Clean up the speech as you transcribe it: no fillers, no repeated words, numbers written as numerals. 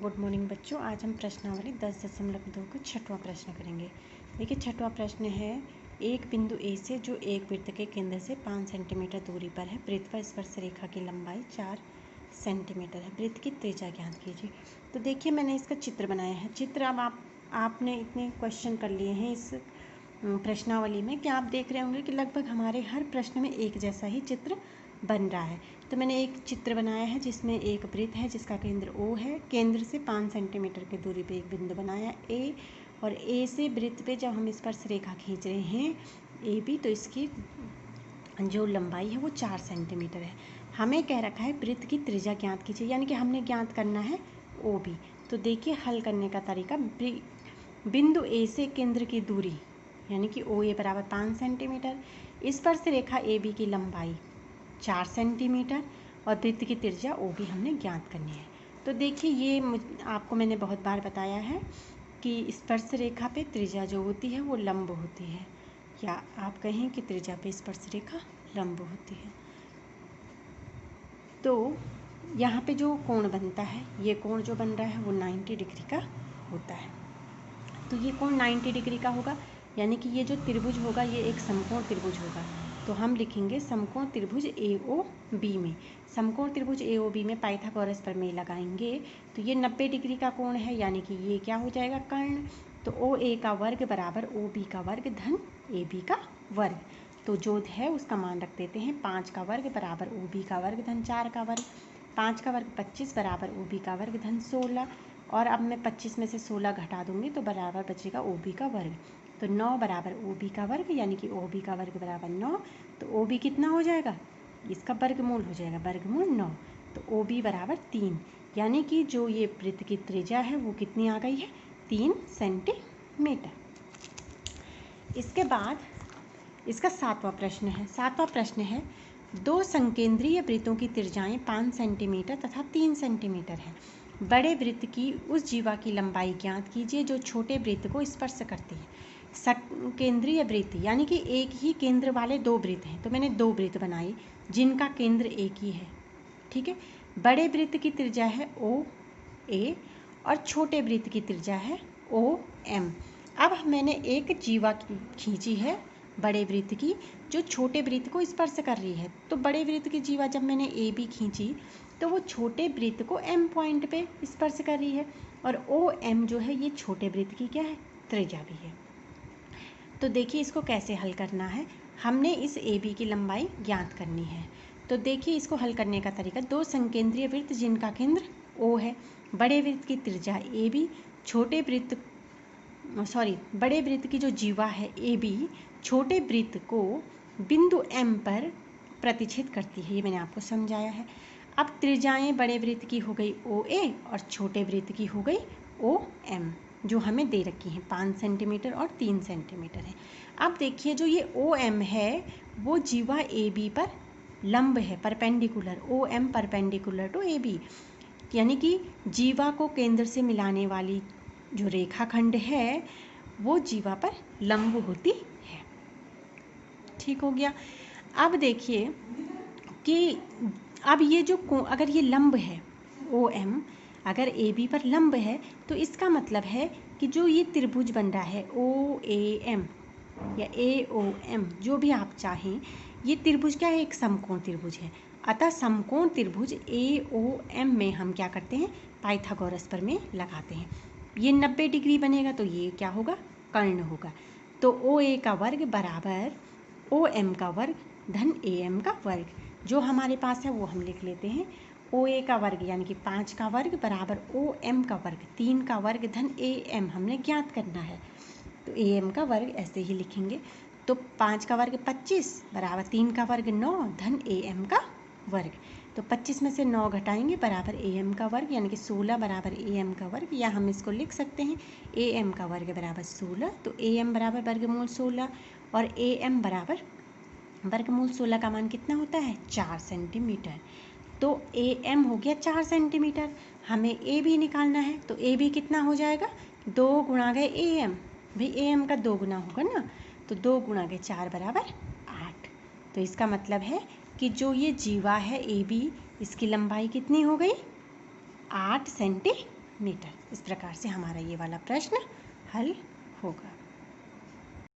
Good morning बच्चों। आज हम प्रश्नावली 10.2 का छठवां प्रश्न करेंगे। देखिए छठवां प्रश्न है, एक बिंदु ए से जो एक वृत्त के केंद्र से 5 सेंटीमीटर दूरी पर है, वृत्त पर स्पर्श रेखा की लंबाई 4 सेंटीमीटर है, वृत्त की त्रिज्या ज्ञात कीजिए। तो देखिए मैंने इसका चित्र बनाया है। चित्र अब आपने इतने क्वेश्चन कर लिए हैं इस प्रश्नावली में कि आप देख रहे होंगे कि लगभग हमारे हर प्रश्न में एक जैसा ही चित्र बन रहा है। तो मैंने एक चित्र बनाया है जिसमें एक वृत्त है जिसका केंद्र O है, केंद्र से 5 सेंटीमीटर की दूरी पे एक बिंदु बनाया A, और A से वृत्त पे जब हम स्पर्श रेखा खींच रहे हैं AB, तो इसकी जो लंबाई है वो 4 सेंटीमीटर है। हमें कह रखा है वृत्त की त्रिज्या ज्ञात कीजिए, यानी कि हमने ज्ञात करना है OB। तो देखिए हल करने का तरीका, बिंदु A से केंद्र की दूरी यानी कि OA बराबर 5 सेंटीमीटर, स्पर्श रेखा AB की लंबाई 4 सेंटीमीटर और वृत्त की त्रिज्या OB हमने ज्ञात करनी है। तो देखिए ये आपको मैंने बहुत बार बताया है कि स्पर्श रेखा पे त्रिज्या जो होती है वो लंब होती है, या आप कहें कि त्रिज्या पे स्पर्श रेखा लंब होती है। तो यहाँ पे जो कोण बनता है, ये कोण जो बन रहा है वो 90 डिग्री का होता है। तो ये कोण 90 डिग्री का होगा, यानी कि ये जो त्रिभुज होगा ये एक समकोण त्रिभुज होगा। तो हम लिखेंगे समकोण त्रिभुज AOB में। समकोण त्रिभुज AOB में पाइथागोरस प्रमेय लगाएंगे तो ये 90 डिग्री का कोण है, यानी कि ये क्या हो जाएगा, कर्ण। तो OA का वर्ग बराबर OB का वर्ग धन AB का वर्ग। तो जो है उसका मान रख देते हैं, 5 का वर्ग बराबर OB का वर्ग धन 4 का वर्ग। 5 का वर्ग 25 बराबर OB का वर्ग धन 16, और अब मैं 25 में से 16 घटा दूंगी तो बराबर बचेगा OB का वर्ग। तो 9 बराबर OB का वर्ग, यानी कि OB का वर्ग बराबर 9। तो OB कितना हो जाएगा, इसका वर्गमूल हो जाएगा, वर्गमूल 9। तो OB बराबर 3, यानी कि जो ये वृत्त की त्रिज्या है वो कितनी आ गई है, 3 सेंटीमीटर। इसके बाद इसका 7वां प्रश्न है। 7वां प्रश्न है, दो संकेंद्रीय वृत्तों की त्रिज्याएं 5 सेंटीमीटर तथा 3 सेंटीमीटर है। बड़े वृत्त की उस जीवा की लंबाई ज्ञात कीजिए जो छोटे वृत्त को स्पर्श करती है। संकेंद्रीय वृत्त यानी कि एक ही केंद्र वाले दो वृत्त हैं। तो मैंने दो वृत्त बनाए जिनका केंद्र एक ही है, ठीक है। बड़े वृत्त की त्रिज्या है OA और छोटे वृत्त की त्रिज्या है OM। अब मैंने एक जीवा खींची है बड़े वृत्त की जो छोटे वृत्त को स्पर्श कर रही है। तो बड़े वृत्त की जीवा जब मैंने AB खींची तो वो छोटे वृत्त को M पॉइंट पे स्पर्श कर रही है, और OM जो है ये छोटे वृत्त की क्या है, त्रिज्या भी है। तो देखिए इसको कैसे हल करना है, हमने इस AB की लंबाई ज्ञात करनी है। तो देखिए इसको हल करने का तरीका, दो संकेंद्रीय वृत्त जिनका केंद्र O है, बड़े वृत्त की त्रिज्या AB, छोटे वृत्त बड़े वृत्त की जो जीवा है AB छोटे वृत्त को बिंदु M पर प्रतिच्छेद करती है, ये मैंने आपको समझाया है। अब त्रिज्याएं बड़े वृत्त की हो गई OA और छोटे वृत्त की हो गई OM, जो हमें दे रखी हैं 5 सेंटीमीटर और 3 सेंटीमीटर है। अब देखिए जो ये OM है वो जीवा AB पर लंब है, perpendicular, OM perpendicular to AB, यानी कि जीवा को केंद्र से मिलाने वाली जो रेखाखंड है वो जीवा पर लंब होती है। ठीक हो गया। अब देखिए कि अब ये जो अगर ये लंब है OM, अगर AB पर लंब है तो इसका मतलब है कि जो ये त्रिभुज बन रहा है OAM या AOM, जो भी आप चाहें, ये त्रिभुज क्या है, एक समकोण त्रिभुज है। अतः समकोण त्रिभुज AOM में हम क्या करते हैं, पाइथागोरस प्रमेय लगाते हैं। ये 90 डिग्री बनेगा तो ये क्या होगा, कर्ण होगा। तो OA का वर्ग बराबर OM का वर्ग धन AM का वर्ग, जो हमारे पास है वो हम लिख लेते हैं। OA का वर्ग यानी कि 5 का वर्ग बराबर OM का वर्ग 3 का वर्ग धन AM हमने ज्ञात करना है। तो AM का वर्ग ऐसे ही लिखेंगे। तो 5 का वर्ग 25 बराबर 3 का वर्ग 9 धन AM का वर्ग। तो 25 में से 9 घटाएंगे बराबर AM का वर्ग, यानी कि 16 बराबर AM का वर्ग, या हम इसको लिख सकते हैं AM का वर्ग बराबर 16। तो AM बराबर वर्गमूल 16 और AM बराबर वर्गमूल 16 का मान कितना होता है, 4 सेंटीमीटर। तो AM हो गया 4 सेंटीमीटर। हमें AB निकालना है, तो AB कितना हो जाएगा, 2 गुणा गए AM, भाई AM का 2 गुना होगा ना, तो 2 गुणा गए 4 बराबर 8। तो इसका मतलब है कि जो ये जीवा है AB, इसकी लंबाई कितनी हो गई, 8 सेंटीमीटर। मीटर। इस प्रकार से हमारा ये वाला प्रश्न हल होगा।